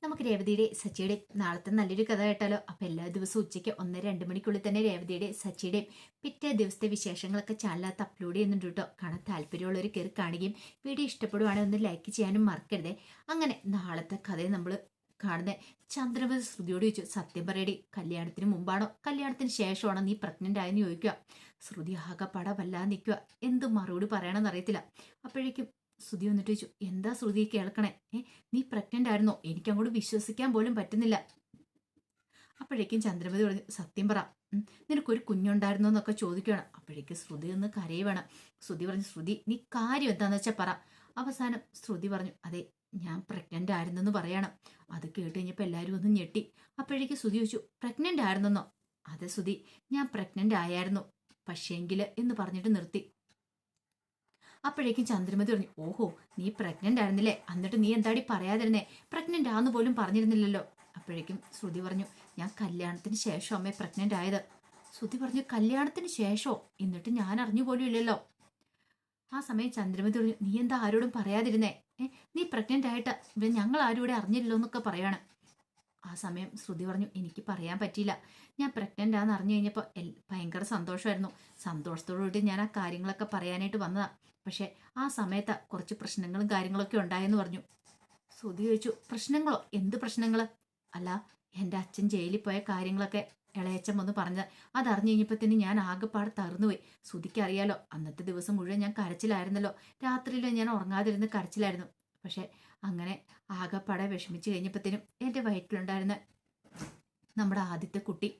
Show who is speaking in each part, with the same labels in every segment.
Speaker 1: നമുക്ക് രേവതിയുടെ സച്ചിയുടെയും നാളത്തെ നല്ലൊരു കഥ കേട്ടാലോ? അപ്പൊ എല്ലാ ദിവസവും ഉച്ചയ്ക്ക് 1-2 മണിക്കുള്ളിൽ തന്നെ രേവതിയുടെ സച്ചിയുടെയും പിറ്റേ ദിവസത്തെ വിശേഷങ്ങളൊക്കെ ചാനലിനകത്ത് അപ്ലോഡ് ചെയ്യുന്നുണ്ട് കേട്ടോ. കാണാൻ താല്പര്യമുള്ളവർ കയറി കാണുകയും വീഡിയോ ഇഷ്ടപ്പെടുവാണെങ്കിൽ ഒന്ന് ലൈക്ക് ചെയ്യാനും മറക്കരുതേ. അങ്ങനെ നാളത്തെ കഥയെ നമ്മൾ കാണുന്നത് ചന്ദ്രമതി ശ്രുതിയോട് ചോദിച്ചു, സത്യം പറയടി, കല്യാണത്തിന് മുമ്പാണോ കല്യാണത്തിന് ശേഷമാണോ നീ പ്രഗ്നന്റ് ആയെന്ന് ചോദിക്കുക. ശ്രുതി ആകെപ്പാടെ വല്ലാതെ നിൽക്കുക. എന്ത് മറുപടി പറയണമെന്ന് അറിയത്തില്ല. അപ്പോഴേക്കും ശ്രുതി വന്നിട്ട് ചോദിച്ചു, എന്താ ശ്രുതി കേൾക്കണേ? നീ പ്രഗ്നന്റ് ആയിരുന്നോ? എനിക്ക് അങ്ങോട്ട് വിശ്വസിക്കാൻ പോലും പറ്റുന്നില്ല. അപ്പോഴേക്കും ചന്ദ്രമതി പറഞ്ഞു, സത്യം പറ, നിനക്കൊരു കുഞ്ഞുണ്ടായിരുന്നോ എന്നൊക്കെ ചോദിക്കുകയാണ്. അപ്പോഴേക്കും ശ്രുതി ഒന്ന് കരയുവാണ്. ശ്രുതി പറഞ്ഞു, ശ്രുതി നീ കാര്യം എന്താന്ന് വെച്ചാൽ പറ. അവസാനം ശ്രുതി പറഞ്ഞു, അതെ, ഞാൻ പ്രഗ്നന്റ് ആയിരുന്നെന്ന് പറയണം. അത് കേട്ട് കഴിഞ്ഞപ്പോൾ എല്ലാവരും ഒന്ന് ഞെട്ടി. അപ്പോഴേക്കും ശ്രുതി ചോദിച്ചു, പ്രഗ്നന്റ് ആയിരുന്നെന്നോ? അതെ ശ്രുതി, ഞാൻ പ്രഗ്നന്റ് ആയായിരുന്നു, പക്ഷേങ്കില് എന്ന് പറഞ്ഞിട്ട് നിർത്തി. അപ്പോഴേക്കും ചന്ദ്രമതി പറഞ്ഞു, ഓഹോ, നീ പ്രഗ്നന്റ് ആയിരുന്നില്ലേ? എന്നിട്ട് നീ എന്താടി പറയാതിരുന്നേ? പ്രഗ്നന്റ് ആന്ന് പോലും പറഞ്ഞിരുന്നില്ലല്ലോ. അപ്പോഴേക്കും ശ്രുതി പറഞ്ഞു, ഞാൻ കല്യാണത്തിന് ശേഷം അമ്മേ പ്രഗ്നന്റ് ആയത്. ശ്രുതി പറഞ്ഞു, കല്യാണത്തിന് ശേഷമോ? എന്നിട്ട് ഞാൻ അറിഞ്ഞു പോലും ഇല്ലല്ലോ. ആ സമയം ചന്ദ്രമതി പറഞ്ഞു, നീ എന്താ ആരോടും പറയാതിരുന്നേ? നീ പ്രഗ്നന്റ് ആയിട്ട് ഞങ്ങൾ ആരും ഇവിടെ അറിഞ്ഞില്ലല്ലോ എന്നൊക്കെ പറയാണ്. ആ സമയം ശ്രുതി പറഞ്ഞു, എനിക്ക് പറയാൻ പറ്റിയില്ല. ഞാൻ പ്രഗ്നന്റ് ആണെന്ന് അറിഞ്ഞു കഴിഞ്ഞപ്പോൾ ഭയങ്കര സന്തോഷമായിരുന്നു. സന്തോഷത്തോടുകൂടി ഞാൻ ആ കാര്യങ്ങളൊക്കെ പറയാനായിട്ട് വന്നതാ. പക്ഷെ ആ സമയത്ത് കുറച്ച് പ്രശ്നങ്ങളും കാര്യങ്ങളൊക്കെ ഉണ്ടായെന്ന് പറഞ്ഞു. ശ്രുതി ചോദിച്ചു, പ്രശ്നങ്ങളോ? എന്ത് പ്രശ്നങ്ങള്? അല്ല, എൻ്റെ അച്ഛൻ ജയിലിൽ പോയ കാര്യങ്ങളൊക്കെ ഇളയച്ചൻ വന്ന് പറഞ്ഞത് അതറിഞ്ഞു കഴിഞ്ഞപ്പോഴത്തേന് ഞാൻ ആകെപ്പാട് തകർന്നുപോയി. ശ്രുതിക്ക് അറിയാലോ, അന്നത്തെ ദിവസം മുഴുവൻ ഞാൻ കരച്ചിലായിരുന്നല്ലോ. രാത്രിയിൽ ഞാൻ ഉറങ്ങാതിരുന്ന് കരച്ചിലായിരുന്നു. പക്ഷെ അങ്ങനെ ആകെപ്പാടെ വിഷമിച്ച് കഴിഞ്ഞപ്പോഴത്തേനും എൻ്റെ വയറ്റിലുണ്ടായിരുന്ന നമ്മുടെ ആദ്യത്തെ കുട്ടി,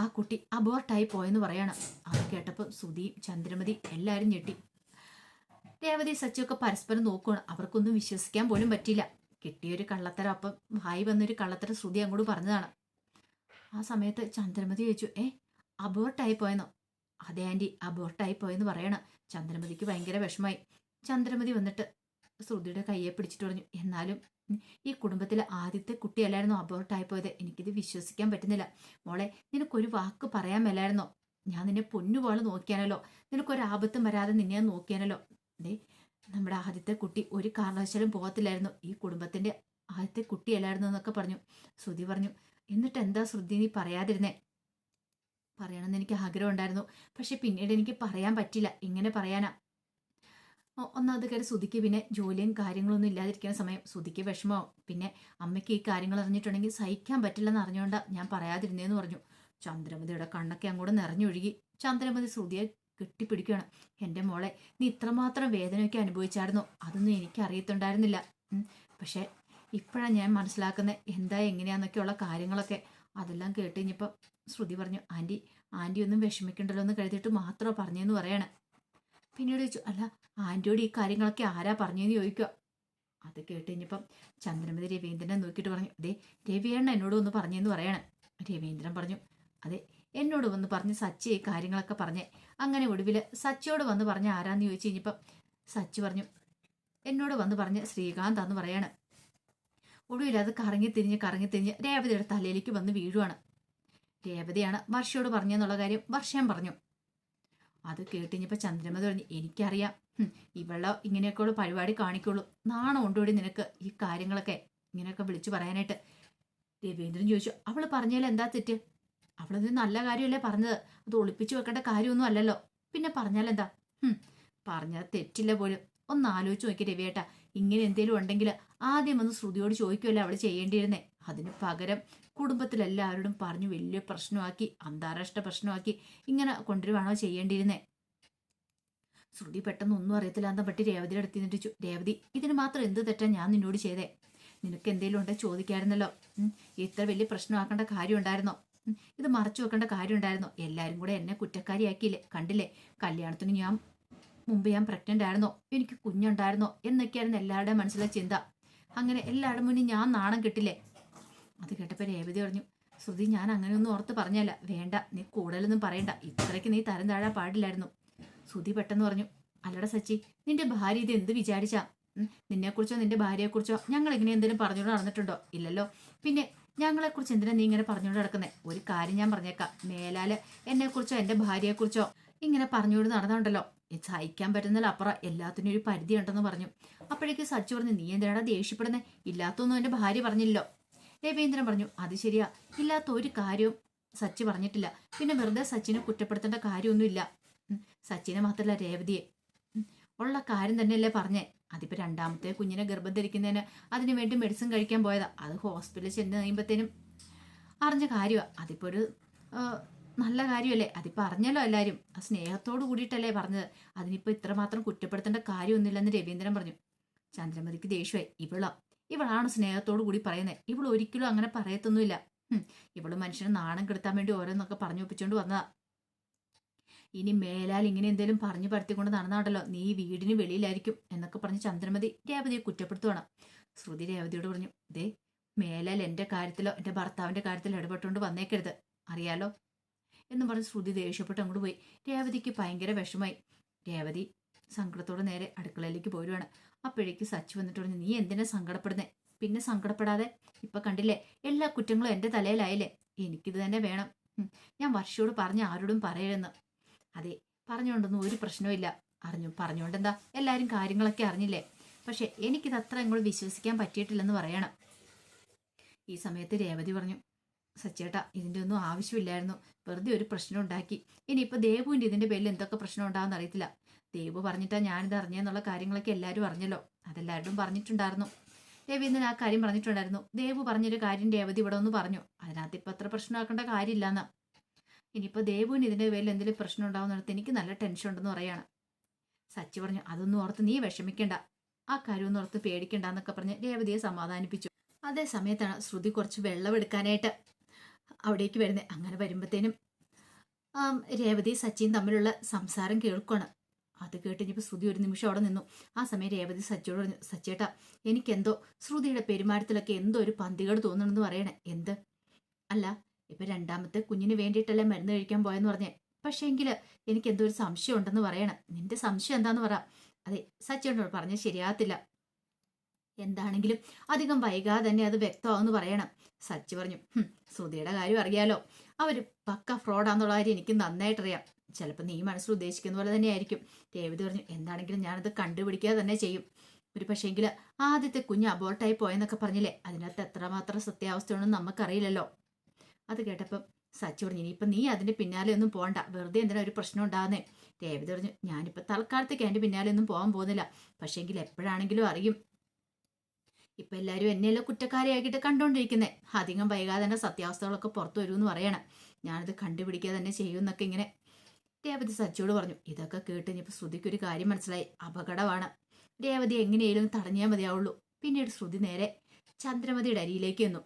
Speaker 1: ആ കുട്ടി അബോർട്ടായി പോയെന്ന് പറയാണ്. അത് കേട്ടപ്പോൾ ശ്രുതിയും ചന്ദ്രമതി എല്ലാവരും ഞെട്ടി. രേവതി സച്ചിയൊക്കെ പരസ്പരം നോക്കുകയാണ്. അവർക്കൊന്നും വിശ്വസിക്കാൻ പോലും പറ്റിയില്ല. കിട്ടിയൊരു കള്ളത്തരം, അപ്പം വായി വന്നൊരു കള്ളത്തരം ശ്രുതി അങ്ങോട്ട് പറഞ്ഞതാണ്. ആ സമയത്ത് ചന്ദ്രമതി ചോദിച്ചു, അബോർട്ടായി പോയെന്നോ? അതെ ആൻറ്റി, അബോർട്ടായി പോയെന്ന് പറയണം. ചന്ദ്രമതിക്ക് ഭയങ്കര വിഷമായി. ചന്ദ്രമതി വന്നിട്ട് ശ്രുതിയുടെ കയ്യെ പിടിച്ചിട്ട് പറഞ്ഞു, എന്നാലും ഈ കുടുംബത്തിലെ ആദ്യത്തെ കുട്ടിയല്ലായിരുന്നോ അബോർട്ടായി പോയത്? എനിക്കിത് വിശ്വസിക്കാൻ പറ്റുന്നില്ല. മോളെ, നിനക്കൊരു വാക്ക് പറയാൻ മേലായിരുന്നോ? ഞാൻ നിന്നെ പൊന്നുപോലെ നോക്കിയാനല്ലോ. നിനക്കൊരാപത്തും വരാതെ നിന്നെ നോക്കിയാനല്ലോ. ദേ, നമ്മുടെ ആദ്യത്തെ കുട്ടി ഒരു കാരണവശാലും പോകത്തില്ലായിരുന്നു. ഈ കുടുംബത്തിന്റെ ആദ്യത്തെ കുട്ടിയല്ലായിരുന്നു എന്നൊക്കെ പറഞ്ഞു. ശ്രുതി പറഞ്ഞു, എന്നിട്ട് എന്താ ശ്രുതി നീ പറയാതിരുന്നേ? പറയണമെന്ന് എനിക്ക് ആഗ്രഹം ഉണ്ടായിരുന്നു, പക്ഷെ പിന്നീട് എനിക്ക് പറയാൻ പറ്റില്ല. എങ്ങനെ പറയാനാ? ഒന്നാമത് കാര്യം, ശ്രുതിക്ക് പിന്നെ ജോലിയും കാര്യങ്ങളൊന്നും ഇല്ലാതിരിക്കുന്ന സമയം ശ്രുതിക്ക് വിഷമോ. പിന്നെ അമ്മയ്ക്ക് ഈ കാര്യങ്ങൾ അറിഞ്ഞിട്ടുണ്ടെങ്കിൽ സഹിക്കാൻ പറ്റില്ലെന്ന് അറിഞ്ഞുകൊണ്ടാ ഞാൻ പറയാതിരുന്നേന്ന് പറഞ്ഞു. ചന്ദ്രമതിയുടെ കണ്ണൊക്കെ അങ്ങോട്ട് നിറഞ്ഞൊഴുകി. ചന്ദ്രമതി ശ്രുതിയെ കെട്ടിപ്പിടിക്കുകയാണ്. എൻ്റെ മോളെ, നീ ഇത്രമാത്രം വേദനയൊക്കെ അനുഭവിച്ചായിരുന്നോ? അതൊന്നും എനിക്ക് അറിയത്തുണ്ടായിരുന്നില്ല. പക്ഷെ ഇപ്പോഴാണ് ഞാൻ മനസ്സിലാക്കുന്നത് എന്താ എങ്ങനെയാന്നൊക്കെയുള്ള കാര്യങ്ങളൊക്കെ. അതെല്ലാം കേട്ട് കഴിഞ്ഞപ്പോൾ ശ്രുതി പറഞ്ഞു, ആൻറ്റി ഒന്നും വിഷമിക്കണ്ടല്ലോ എന്ന് കരുതിയിട്ട് മാത്രമോ പറഞ്ഞതെന്ന് പറയാണ്. പിന്നീട് ചോദിച്ചു, അല്ല, ആൻറ്റിയോട് ഈ കാര്യങ്ങളൊക്കെ ആരാ പറഞ്ഞതെന്ന് ചോദിക്കുക. അത് കേട്ട് കഴിഞ്ഞപ്പം ചന്ദ്രമതി രവീന്ദ്രനെ നോക്കിയിട്ട് പറഞ്ഞു, അതെ, രവിയേണ്ണ എന്നോട് ഒന്ന് പറഞ്ഞെന്ന് പറയാണ്. രവീന്ദ്രൻ പറഞ്ഞു, അതെ, എന്നോട് വന്ന് പറഞ്ഞ് സച്ചി ഈ കാര്യങ്ങളൊക്കെ പറഞ്ഞേ. അങ്ങനെ ഒടുവിൽ സച്ചിയോട് വന്ന് പറഞ്ഞ ആരാന്ന് ചോദിച്ചു കഴിഞ്ഞപ്പം സച്ചി പറഞ്ഞു, എന്നോട് വന്ന് പറഞ്ഞ് ശ്രീകാന്താന്ന് പറയാണ്. ഒടുവിൽ അത് കറങ്ങിത്തിരിഞ്ഞ് രേവതിയുടെ തലയിലേക്ക് വന്ന് വീഴുവാണ്. രേവതിയാണ് വർഷയോട് പറഞ്ഞെന്നുള്ള കാര്യം വർഷം പറഞ്ഞു. അത് കേട്ടിഞ്ഞപ്പോൾ ചന്ദ്രമതി പറഞ്ഞു, എനിക്കറിയാം, ഇവളോ ഇങ്ങനെയൊക്കെയുള്ള പരിപാടി കാണിക്കുള്ളൂ. നാണം ഉണ്ടോടി നിനക്ക് ഈ കാര്യങ്ങളൊക്കെ ഇങ്ങനെയൊക്കെ വിളിച്ചു പറയാനായിട്ട്? രവീന്ദ്രൻ ചോദിച്ചു, അവള് പറഞ്ഞാൽ എന്താ തെറ്റ്? അവളത് നല്ല കാര്യമല്ലേ പറഞ്ഞത്, അത് ഒളിപ്പിച്ചു വെക്കേണ്ട കാര്യമൊന്നും അല്ലല്ലോ. പിന്നെ പറഞ്ഞാലെന്താ? പറഞ്ഞത് തെറ്റില്ല പോലും. ഒന്ന് ആലോചിച്ച് നോക്കി രവിയേട്ടാ, ഇങ്ങനെ എന്തേലും ഉണ്ടെങ്കിൽ ആദ്യം ഒന്ന് ശ്രുതിയോട് ചോദിക്കുമല്ലോ അവള് ചെയ്യേണ്ടിയിരുന്നേ. അതിന് പകരം കുടുംബത്തിലെല്ലാവരോടും പറഞ്ഞു വലിയ പ്രശ്നമാക്കി, അന്താരാഷ്ട്ര പ്രശ്നമാക്കി ഇങ്ങനെ കൊണ്ടുവരുവാണോ ചെയ്യേണ്ടിയിരുന്നേ? ശ്രുതി പെട്ടെന്ന് ഒന്നും അറിയത്തില്ല എന്താ പറ്റി രേവതിയുടെ അടുത്ത് നിന്നിട്ട്, രേവതി, ഇതിന് മാത്രം എന്ത് തെറ്റാ ഞാൻ നിന്നോട് ചെയ്തേ? നിനക്ക് എന്തെങ്കിലും ഉണ്ടെ ചോദിക്കായിരുന്നല്ലോ. ഇത്ര വലിയ പ്രശ്നമാക്കേണ്ട കാര്യം ഉണ്ടായിരുന്നോ? ഇത് മറച്ചു വെക്കേണ്ട കാര്യം ഉണ്ടായിരുന്നോ? എല്ലാവരും കൂടെ എന്നെ കുറ്റക്കാരിയാക്കിയില്ലേ? കണ്ടില്ലേ, കല്യാണത്തിന് മുമ്പ് ഞാൻ പ്രഗ്നന്റ് ആയിരുന്നോ, എനിക്ക് കുഞ്ഞുണ്ടായിരുന്നോ എന്നൊക്കെയായിരുന്നു എല്ലാവരുടെയും മനസ്സിലെ ചിന്ത. അങ്ങനെ എല്ലാവരുടെ മുന്നിൽ ഞാൻ നാണം കിട്ടില്ലേ? അത് കേട്ടപ്പോൾ രേവതി പറഞ്ഞു, ശ്രുതി, ഞാൻ അങ്ങനെയൊന്നും ഓർത്ത് പറഞ്ഞല്ല. വേണ്ട, നീ കൂടുതലൊന്നും പറയണ്ട. ഇത്രയ്ക്ക് നീ തരം താഴാൻ പാടില്ലായിരുന്നു. ശ്രുതി പെട്ടെന്ന് പറഞ്ഞു, അല്ലട സച്ചി, നിന്റെ ഭാര്യ ഇത് എന്ത് വിചാരിച്ചാ? നിന്നെക്കുറിച്ചോ നിന്റെ ഭാര്യയെക്കുറിച്ചോ ഞങ്ങൾ ഇങ്ങനെ എന്തെങ്കിലും പറഞ്ഞുകൊണ്ട് നടന്നിട്ടുണ്ടോ? ഇല്ലല്ലോ. പിന്നെ ഞങ്ങളെക്കുറിച്ച് എന്തിനാ നീ ഇങ്ങനെ പറഞ്ഞുകൊണ്ട് നടക്കുന്നേ? ഒരു കാര്യം ഞാൻ പറഞ്ഞേക്കാം, മേലാല് എന്നെക്കുറിച്ചോ എൻ്റെ ഭാര്യയെക്കുറിച്ചോ ഇങ്ങനെ പറഞ്ഞുകൊണ്ട് നടന്നുണ്ടല്ലോ, സഹിക്കാൻ പറ്റുന്നതിൽ അപ്പുറം എല്ലാത്തിനും ഒരു പരിധി ഉണ്ടെന്ന് പറഞ്ഞു. അപ്പോഴേക്ക് സച്ചി പറഞ്ഞു, നീ എന്തിനാടാ ദേഷ്യപ്പെടുന്നേ? ഇല്ലാത്തൊന്നും എൻ്റെ ഭാര്യ പറഞ്ഞില്ലല്ലോ. രവീന്ദ്രൻ പറഞ്ഞു അത് ശരിയാ, ഇല്ലാത്ത ഒരു കാര്യവും സച്ചി പറഞ്ഞിട്ടില്ല. പിന്നെ വെറുതെ സച്ചിനെ കുറ്റപ്പെടുത്തേണ്ട കാര്യമൊന്നുമില്ല. സച്ചിനെ മാത്രമല്ല രേവതിയെ ഉള്ള കാര്യം തന്നെയല്ലേ പറഞ്ഞേ. അതിപ്പോ രണ്ടാമത്തെ കുഞ്ഞിനെ ഗർഭം ധരിക്കുന്നതിന് അതിനു വേണ്ടി മെഡിസിൻ കഴിക്കാൻ പോയതാ. അത് ഹോസ്പിറ്റലിൽ ചെന്ന് കഴിയുമ്പോഴത്തേനും അറിഞ്ഞ കാര്യമാണ്. അതിപ്പോ ഒരു നല്ല കാര്യമല്ലേ. അതിപ്പോ അറിഞ്ഞല്ലോ എല്ലാവരും. ആ സ്നേഹത്തോട് കൂടിയിട്ടല്ലേ പറഞ്ഞത്. അതിനിപ്പോ ഇത്രമാത്രം കുറ്റപ്പെടുത്തേണ്ട കാര്യമൊന്നുമില്ലെന്ന് രവീന്ദ്രൻ പറഞ്ഞു. ചന്ദ്രമതിക്ക് ദേഷ്യമായി. ഇവളാണ് സ്നേഹത്തോടു കൂടി പറയുന്നത്. ഇവൾ ഒരിക്കലും അങ്ങനെ പറയത്തൊന്നുമില്ല. ഇവള് മനുഷ്യനെ നാണം കെടുത്താൻ വേണ്ടി ഓരോന്നൊക്കെ പറഞ്ഞു ഒപ്പിച്ചോണ്ട് വന്നതാ. ഇനി മേലാൽ ഇങ്ങനെ എന്തേലും പറഞ്ഞു പരത്തിക്കൊണ്ട് നടന്നാണ്ടല്ലോ നീ വീടിന് വെളിയിലായിരിക്കും എന്നൊക്കെ പറഞ്ഞ് ചന്ദ്രമതി രേവതിയെ കുറ്റപ്പെടുത്തുവാണ്. ശ്രുതി രേവതിയോട് പറഞ്ഞു, ദേ മേലാൽ എന്റെ കാര്യത്തിലോ എന്റെ ഭർത്താവിന്റെ കാര്യത്തിലോ ഇടപെട്ടുകൊണ്ട് വന്നേക്കരുത്, അറിയാലോ എന്നും പറഞ്ഞ് ശ്രുതി ദേഷ്യപ്പെട്ട് അങ്ങോട്ട് പോയി. രേവതിക്ക് ഭയങ്കര വിഷമായി. രേവതി സങ്കടത്തോടെ നേരെ അടുക്കളയിലേക്ക് പോരുവാണ്. അപ്പോഴേക്ക് സച്ചു വന്നിട്ട് പറഞ്ഞു, നീ എന്തിനാ സങ്കടപ്പെടുന്നേ? പിന്നെ സങ്കടപ്പെടാതെ. ഇപ്പൊ കണ്ടില്ലേ, എല്ലാ കുറ്റങ്ങളും എന്റെ തലയിലായില്ലേ. എനിക്കിത് തന്നെ വേണം. ഞാൻ വർഷയോട് പറഞ്ഞ് ആരോടും പറയരുതെന്ന്. അതെ, പറഞ്ഞുകൊണ്ടൊന്നും ഒരു പ്രശ്നവും പറഞ്ഞുകൊണ്ടെന്താ, എല്ലാവരും കാര്യങ്ങളൊക്കെ അറിഞ്ഞില്ലേ. പക്ഷെ എനിക്കിത് അത്ര അങ്ങോട്ട് വിശ്വസിക്കാൻ പറ്റിയിട്ടില്ലെന്ന് പറയണം. ഈ സമയത്ത് രേവതി പറഞ്ഞു, സച്ചേട്ടാ ഇതിൻ്റെ ഒന്നും ആവശ്യമില്ലായിരുന്നു, വെറുതെ ഒരു പ്രശ്നം ഉണ്ടാക്കി. ഇനിയിപ്പോൾ ദേവുവിൻ്റെ ഇതിൻ്റെ പേരിൽ എന്തൊക്കെ പ്രശ്നം ഉണ്ടാകുമെന്ന് അറിയത്തില്ല. ദേവു പറഞ്ഞിട്ടാ ഞാനിത് അറിഞ്ഞെന്നുള്ള കാര്യങ്ങളൊക്കെ എല്ലാവരും അറിഞ്ഞല്ലോ, അതെല്ലാവരും പറഞ്ഞിട്ടുണ്ടായിരുന്നു. രവീന്ദ്രൻ ആ കാര്യം പറഞ്ഞിട്ടുണ്ടായിരുന്നു. ദേവു പറഞ്ഞൊരു കാര്യം രേവതി ഇവിടെ ഒന്ന് പറഞ്ഞു, അതിനകത്ത് ഇപ്പം അത്ര പ്രശ്നമാക്കേണ്ട കാര്യമില്ലെന്ന്. ഇനിയിപ്പോൾ ദേവുവിന് ഇതിൻ്റെ പേരിൽ എന്തെങ്കിലും പ്രശ്നം ഉണ്ടാവുന്നിടത്ത് എനിക്ക് നല്ല ടെൻഷൻ ഉണ്ടെന്ന് പറയാണ്. സച്ചി പറഞ്ഞു, അതൊന്നും ഓർത്ത് നീ വിഷമിക്കണ്ട, ആ കാര്യമൊന്നും ഓർത്ത് പേടിക്കണ്ട എന്നൊക്കെ പറഞ്ഞ് രേവതിയെ സമാധാനിപ്പിച്ചു. അതേ സമയത്താണ് ശ്രുതി കുറച്ച് വെള്ളം എടുക്കാനായിട്ട് അവിടേക്ക് വരുന്നത്. അങ്ങനെ വരുമ്പോഴത്തേനും രേവതി സച്ചിയും തമ്മിലുള്ള സംസാരം കേൾക്കുകയാണ്. അത് കേട്ടിപ്പോൾ ശ്രുതി ഒരു നിമിഷം അവിടെ നിന്നു. ആ സമയം രേവതി സച്ചിയോട് പറഞ്ഞു, സച്ചേട്ടാ എനിക്കെന്തോ ശ്രുതിയുടെ പെരുമാറ്റത്തിലൊക്കെ എന്തോ ഒരു പന്തികേട് തോന്നണമെന്ന് പറയണേ. എന്ത്? അല്ല, ഇപ്പൊ രണ്ടാമത്തെ കുഞ്ഞിന് വേണ്ടിയിട്ടല്ലേ മരുന്ന് കഴിക്കാൻ പോയെന്ന് പറഞ്ഞേ. പക്ഷേ എങ്കിൽ എനിക്ക് എന്തോ ഒരു സംശയം ഉണ്ടെന്ന് പറയണം. നിന്റെ സംശയം എന്താന്ന് പറ. അതെ, സച്ചിയോട് പറഞ്ഞ് ശരിയാകത്തില്ല. എന്താണെങ്കിലും അധികം വൈകാതെ തന്നെ അത് വ്യക്തമാവെന്ന് പറയണം. സച്ചി പറഞ്ഞു, ശ്രുതിയുടെ കാര്യം അറിയാലോ, അവര് പക്ക ഫ്രോഡാന്നുള്ള കാര്യം എനിക്ക് നന്നായിട്ടറിയാം. ചിലപ്പോൾ നീ മനസ്സിൽ ഉദ്ദേശിക്കുന്ന പോലെ തന്നെയായിരിക്കും. രേവതി പറഞ്ഞു, എന്താണെങ്കിലും ഞാനത് കണ്ടുപിടിക്കാതെ തന്നെ ചെയ്യും. ഒരു പക്ഷേങ്കിൽ ആദ്യത്തെ കുഞ്ഞ് അബോർട്ടായി പോയെന്നൊക്കെ പറഞ്ഞില്ലേ, അതിനകത്ത് എത്രമാത്രം സത്യാവസ്ഥയാണെന്ന് നമുക്കറിയില്ലല്ലോ. അത് കേട്ടപ്പം സച്ചി പറഞ്ഞു, ഇനിയിപ്പം നീ അതിന്റെ പിന്നാലെ ഒന്നും പോകണ്ട, വെറുതെ എന്തിനാ ഒരു പ്രശ്നം ഉണ്ടാകുന്നേ. രേവതി പറഞ്ഞു, ഞാനിപ്പോൾ തൽക്കാലത്തേക്ക് അതിന്റെ പിന്നാലെ ഒന്നും പോകാൻ പോകുന്നില്ല. പക്ഷേങ്കിൽ എപ്പോഴാണെങ്കിലും അറിയും. ഇപ്പൊ എല്ലാവരും എന്നെയല്ലോ കുറ്റക്കാരിയാക്കിയിട്ട് കണ്ടോണ്ടിരിക്കുന്നേ. അധികം വൈകാതെ തന്നെ സത്യാവസ്ഥകളൊക്കെ പുറത്തു വരുമെന്ന് പറയണം. ഞാനത് കണ്ടുപിടിക്കുക തന്നെ ചെയ്യുമെന്നൊക്കെ ഇങ്ങനെ രേവതി സച്ചിയോട് പറഞ്ഞു. ഇതൊക്കെ കേട്ട് ഇനിയിപ്പോൾ ശ്രുതിക്കൊരു കാര്യം മനസ്സിലായി, അപകടമാണ്. രേവതി എങ്ങനെയാലും തടഞ്ഞാൽ മതിയാവുള്ളൂ. പിന്നീട് ശ്രുതി നേരെ ചന്ദ്രമതിയുടെ അരിയിലേക്ക് വന്നു.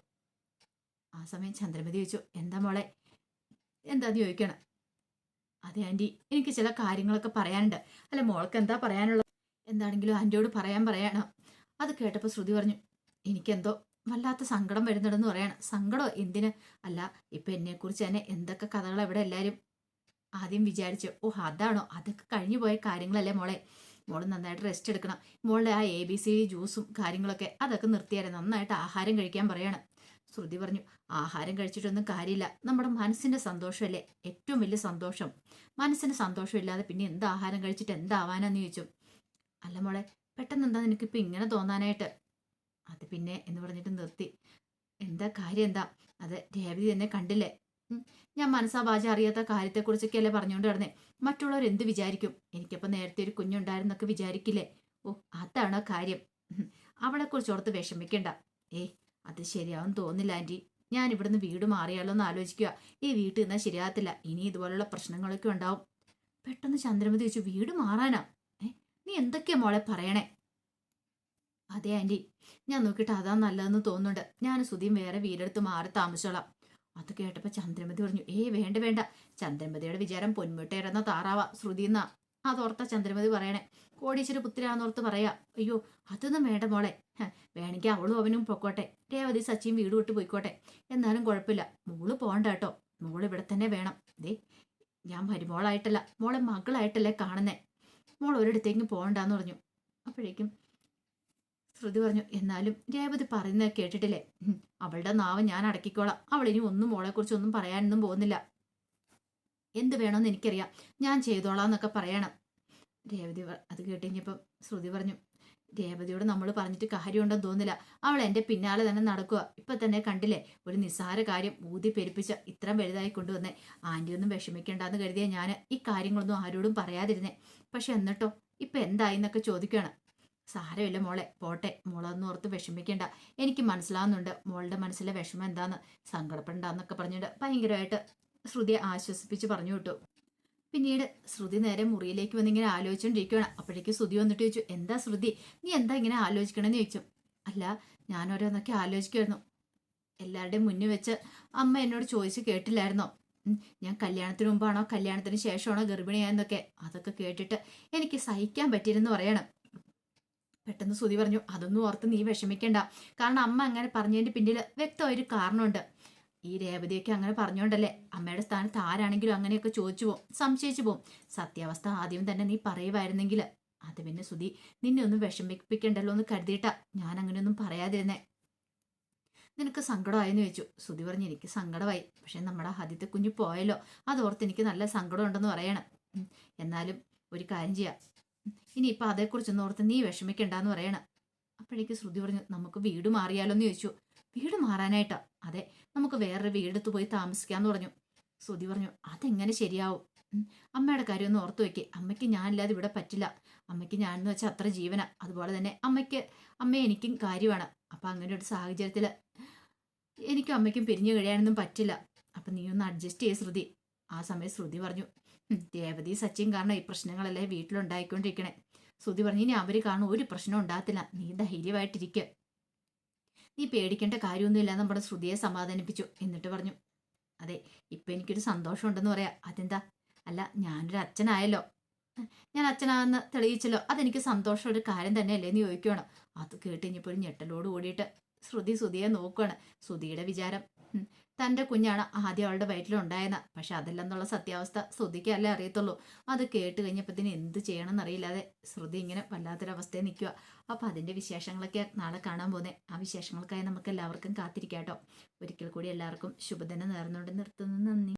Speaker 1: ആ സമയം ചന്ദ്രമതി ചോദിച്ചു, എന്താ മോളെ? എന്താന്ന് ചോദിക്കണം. അതെ ആൻറ്റി, എനിക്ക് ചില കാര്യങ്ങളൊക്കെ പറയാനുണ്ട്. അല്ല, മോൾക്ക് എന്താ പറയാനുള്ളത്? എന്താണെങ്കിലും ആൻറ്റിയോട് പറയണം. അത് കേട്ടപ്പോൾ ശ്രുതി പറഞ്ഞു, എനിക്കെന്തോ വല്ലാത്ത സങ്കടം വരുന്നുണ്ടെന്ന് പറയണം. സങ്കടമോ എന്തിന്? അല്ല, ഇപ്പൊ എന്നെക്കുറിച്ച് തന്നെ എന്തൊക്കെ കഥകളാണ് ഇവിടെ എല്ലാവരും ആദ്യം വിചാരിച്ചു. അതാണോ? അതൊക്കെ കഴിഞ്ഞു പോയ കാര്യങ്ങളല്ലേ മോളെ. മോള് നന്നായിട്ട് റെസ്റ്റ് എടുക്കണം. മോളുടെ ആ ABC ജ്യൂസും കാര്യങ്ങളൊക്കെ അതൊക്കെ നിർത്തിയാലും നന്നായിട്ട് ആഹാരം കഴിക്കാൻ പറയാണ്. ശ്രുതി പറഞ്ഞു, ആഹാരം കഴിച്ചിട്ടൊന്നും കാര്യമില്ല. നമ്മുടെ മനസ്സിന്റെ സന്തോഷമല്ലേ ഏറ്റവും വലിയ സന്തോഷം. മനസ്സിന് സന്തോഷമില്ലാതെ പിന്നെ എന്ത് ആഹാരം കഴിച്ചിട്ട് എന്താവാനാന്ന് ചോദിച്ചു. അല്ല മോളെ, പെട്ടെന്ന് എന്താ നിനക്കിപ്പോൾ ഇങ്ങനെ തോന്നാനായിട്ട്? അത് പിന്നെ എന്ന് പറഞ്ഞിട്ട് നിർത്തി. എന്താ കാര്യം എന്താ? അത് രേവതി തന്നെ കണ്ടില്ലേ, ഞാൻ മനസ്സാഭാഷ അറിയാത്ത കാര്യത്തെക്കുറിച്ചൊക്കെയല്ലേ പറഞ്ഞുകൊണ്ട് കിടന്നേ. മറ്റുള്ളവർ എന്ത് വിചാരിക്കും? എനിക്കപ്പോൾ നേരത്തെ ഒരു കുഞ്ഞുണ്ടായിരുന്നൊക്കെ വിചാരിക്കില്ലേ? അതാണ് കാര്യം. അവളെക്കുറിച്ച് ഓർത്ത് വിഷമിക്കണ്ട. അത് ശരിയാവും തോന്നില്ല ആൻറ്റി. ഞാൻ ഇവിടുന്ന് വീട് മാറിയാലോ എന്ന് ആലോചിക്കുക. ഈ വീട്ടിൽ നിന്നാൽ ശരിയാകത്തില്ല. ഇനി ഇതുപോലുള്ള പ്രശ്നങ്ങളൊക്കെ ഉണ്ടാവും. പെട്ടെന്ന് ചന്ദ്രമതി ചോദിച്ചു, വീട് മാറാനാ? നീ എന്തൊക്കെയാ മോളെ പറയണേ? അതെ ആൻറ്റി, ഞാൻ നോക്കിയിട്ട് അതാ നല്ലതെന്ന് തോന്നുന്നുണ്ട്. ഞാൻ സുധിയും വേറെ വീടെടുത്ത് മാറി താമസിച്ചോളാം. അത് കേട്ടപ്പോൾ ചന്ദ്രമതി പറഞ്ഞു, വേണ്ട വേണ്ട. ചന്ദ്രമതിയുടെ വിചാരം പൊന്മുട്ടയിടുന്ന താറാവാ ശ്രുതി എന്നാ. അതോർത്ത ചന്ദ്രമതി പറയണേ. കോടീശ്വര പുത്രാന്നോർത്ത് പറയാ. അയ്യോ, അതൊന്നും വേണ്ട മോളെ. വേണമെങ്കിൽ അവളും അവനും പൊക്കോട്ടെ. രേവതി സച്ചിയും വീട് വിട്ട് പോയിക്കോട്ടെ. എന്നാലും കുഴപ്പമില്ല. മോള് പോകണ്ട കേട്ടോ. മോള് ഇവിടെ തന്നെ വേണം. ഞാൻ മരുമോളായിട്ടല്ല, മോളെ മകളായിട്ടല്ലേ കാണുന്നേ. മോൾ ഒരിടത്തേക്കും പോകണ്ടെന്ന് പറഞ്ഞു. അപ്പോഴേക്കും ശ്രുതി പറഞ്ഞു, എന്നാലും രേവതി പറയുന്നത് കേട്ടിട്ടില്ലേ, അവളുടെ നാവ് ഞാൻ അടക്കിക്കോളാം. അവളിനി ഒന്നും മോളെക്കുറിച്ച് ഒന്നും പറയാനൊന്നും പോകുന്നില്ല. എന്ത് വേണമെന്ന് എനിക്കറിയാം, ഞാൻ ചെയ്തോളാം എന്നൊക്കെ പറയണം. രേവതി അത് കേട്ടുകഴിഞ്ഞപ്പം ശ്രുതി പറഞ്ഞു, രേവതിയോട് നമ്മൾ പറഞ്ഞിട്ട് കാര്യമുണ്ടെന്ന് തോന്നില്ല. അവൾ എൻ്റെ പിന്നാലെ തന്നെ നടക്കുക. ഇപ്പൊ തന്നെ കണ്ടില്ലേ, ഒരു നിസ്സാര കാര്യം ഊതി പെരുപ്പിച്ച ഇത്രയും വലുതായി കൊണ്ടുവന്നേ. ആന്റിയൊന്നും വിഷമിക്കണ്ടെന്ന് കരുതിയ ഞാൻ ഈ കാര്യങ്ങളൊന്നും ആരോടും പറയാതിരുന്നേ. പക്ഷെ എന്നിട്ടോ ഇപ്പൊ എന്തായി എന്നൊക്കെ ചോദിക്കുകയാണ്. സാരമില്ല മോളെ, പോട്ടെ, മോളൊന്നും ഓർത്ത് വിഷമിക്കണ്ട. എനിക്ക് മനസ്സിലാവുന്നുണ്ട് മോളുടെ മനസ്സിലെ വിഷമം എന്താന്ന്. സങ്കടപ്പെടണ്ടെന്നൊക്കെ പറഞ്ഞിട്ട് ഭയങ്കരമായിട്ട് ശ്രുതിയെ ആശ്വസിപ്പിച്ച് പറഞ്ഞു വിട്ടു. പിന്നീട് ശ്രുതി നേരെ മുറിയിലേക്ക് വന്നിങ്ങനെ ആലോചിച്ചുകൊണ്ടിരിക്കുകയാണ്. അപ്പോഴേക്ക് ശ്രുതി വന്നിട്ട് ചോദിച്ചു, എന്താ ശ്രുതി, നീ എന്താ ഇങ്ങനെ ആലോചിക്കണമെന്ന് ചോദിച്ചു. അല്ല, ഞാൻ ഓരോന്നൊക്കെ ആലോചിക്കുമായിരുന്നു. എല്ലാവരുടെയും മുന്നിൽ വെച്ച് അമ്മ എന്നോട് ചോദിച്ച് കേട്ടില്ലായിരുന്നോ, ഞാൻ കല്യാണത്തിന് മുമ്പാണോ കല്യാണത്തിന് ശേഷമാണോ ഗർഭിണിയായെന്നൊക്കെ. അതൊക്കെ കേട്ടിട്ട് എനിക്ക് സഹിക്കാൻ പറ്റിയിരുന്ന് പറയണം. പെട്ടെന്ന് ശ്രുതി പറഞ്ഞു, അതൊന്നും ഓർത്ത് നീ വിഷമിക്കണ്ട. കാരണം അമ്മ അങ്ങനെ പറഞ്ഞതിന്റെ പിന്നിൽ വ്യക്തമായൊരു കാരണമുണ്ട്. ഈ രേവതിയൊക്കെ അങ്ങനെ പറഞ്ഞോണ്ടല്ലേ അമ്മയുടെ സ്ഥാനത്ത് ആരാണെങ്കിലും അങ്ങനെയൊക്കെ ചോദിച്ചു പോവും, സംശയിച്ചു പോവും. സത്യാവസ്ഥ ആദ്യം തന്നെ നീ പറയുമായിരുന്നെങ്കിൽ അത് പിന്നെ ശ്രുതി നിന്നെ ഒന്നും വിഷമിപ്പിക്കണ്ടല്ലോ എന്ന് കരുതിയിട്ടാ ഞാൻ അങ്ങനെയൊന്നും പറയാതിരുന്നേ. നിനക്ക് സങ്കടമായെന്ന് ചോദിച്ചു. ശ്രുതി പറഞ്ഞു, എനിക്ക് സങ്കടമായി, പക്ഷെ നമ്മുടെ ആദ്യത്തെ കുഞ്ഞു പോയല്ലോ, അതോർത്ത് എനിക്ക് നല്ല സങ്കടം ഉണ്ടെന്ന് പറയണം. എന്നാലും ഒരു കാര്യം ചെയ്യാം, ഇനിയിപ്പോൾ അതേക്കുറിച്ചൊന്നും ഓർത്ത് നീ വിഷമിക്കണ്ടെന്ന് പറയണം. അപ്പോഴേക്ക് ശ്രുതി പറഞ്ഞു, നമുക്ക് വീട് മാറിയാലോ എന്ന് ചോദിച്ചു. വീട് മാറാനായിട്ടാ? അതെ, നമുക്ക് വേറൊരു വീടെടുത്ത് പോയി താമസിക്കാന്ന് പറഞ്ഞു. ശ്രുതി പറഞ്ഞു, അതെങ്ങനെ ശരിയാവും? അമ്മയുടെ കാര്യം ഒന്ന് ഓർത്തു വെക്കേ. അമ്മയ്ക്ക് ഞാനില്ലാതെ ഇവിടെ പറ്റില്ല. അമ്മയ്ക്ക് ഞാനെന്ന് വെച്ചാൽ അത്ര ജീവന. അതുപോലെ തന്നെ അമ്മ എനിക്കും കാര്യമാണ്. അപ്പൊ അങ്ങനെ ഒരു സാഹചര്യത്തിൽ എനിക്കും അമ്മയ്ക്കും പിരിഞ്ഞു കഴിയാനൊന്നും പറ്റില്ല. അപ്പൊ നീ ഒന്ന് അഡ്ജസ്റ്റ് ചെയ്യ് ശ്രുതി. ആ സമയം ശ്രുതി പറഞ്ഞു, രേവതി സച്ചിൻ കാരണം ഈ പ്രശ്നങ്ങളെല്ലാം വീട്ടിലുണ്ടായിക്കൊണ്ടിരിക്കണേ. ശ്രുതി പറഞ്ഞു, ഇനി അവര് കാരണം ഒരു പ്രശ്നം ഉണ്ടാകത്തില്ല, നീ ധൈര്യമായിട്ടിരിക്കുക, നീ പേടിക്കേണ്ട കാര്യമൊന്നുമില്ല. നമ്മുടെ ശ്രുതിയെ സമാധാനിപ്പിച്ചു. എന്നിട്ട് പറഞ്ഞു, അതെ, ഇപ്പൊ എനിക്കൊരു സന്തോഷം ഉണ്ടെന്ന് പറയാം. അതെന്താ? അല്ല, ഞാനൊരു അച്ഛനായല്ലോ, ഞാൻ അച്ഛനാണെന്ന് തെളിയിച്ചല്ലോ, അതെനിക്ക് സന്തോഷമുള്ള ഒരു കാര്യം തന്നെയല്ലേ എന്ന് ചോദിക്കുകയാണ്. അത് കേട്ട് കഴിഞ്ഞപ്പോൾ ഒരു ഞെട്ടലോട് കൂടിയിട്ട് ശ്രുതിയെ നോക്കുകയാണ്. ശ്രുതിയുടെ വിചാരം തൻ്റെ കുഞ്ഞാണ് ആദ്യം അവളുടെ വയറ്റിലുണ്ടായെന്ന. പക്ഷെ അതല്ലെന്നുള്ള സത്യാവസ്ഥ ശ്രുതിക്കല്ലേ അറിയത്തുള്ളൂ. അത് കേട്ട് കഴിഞ്ഞപ്പോഴത്തേന് എന്ത് ചെയ്യണമെന്ന് അറിയില്ലാതെ ശ്രുതി ഇങ്ങനെ വല്ലാത്തൊരവസ്ഥയിൽ നിൽക്കുക. അപ്പോൾ അതിൻ്റെ വിശേഷങ്ങളൊക്കെ നാളെ കാണാൻ പോകുന്നത്. ആ വിശേഷങ്ങൾക്കായി നമുക്ക് എല്ലാവർക്കും കാത്തിരിക്കാം കേട്ടോ. ഒരിക്കൽ കൂടി എല്ലാവർക്കും ശുഭദിനം നേർന്നുകൊണ്ട് നിർത്തുന്നു. നന്ദി.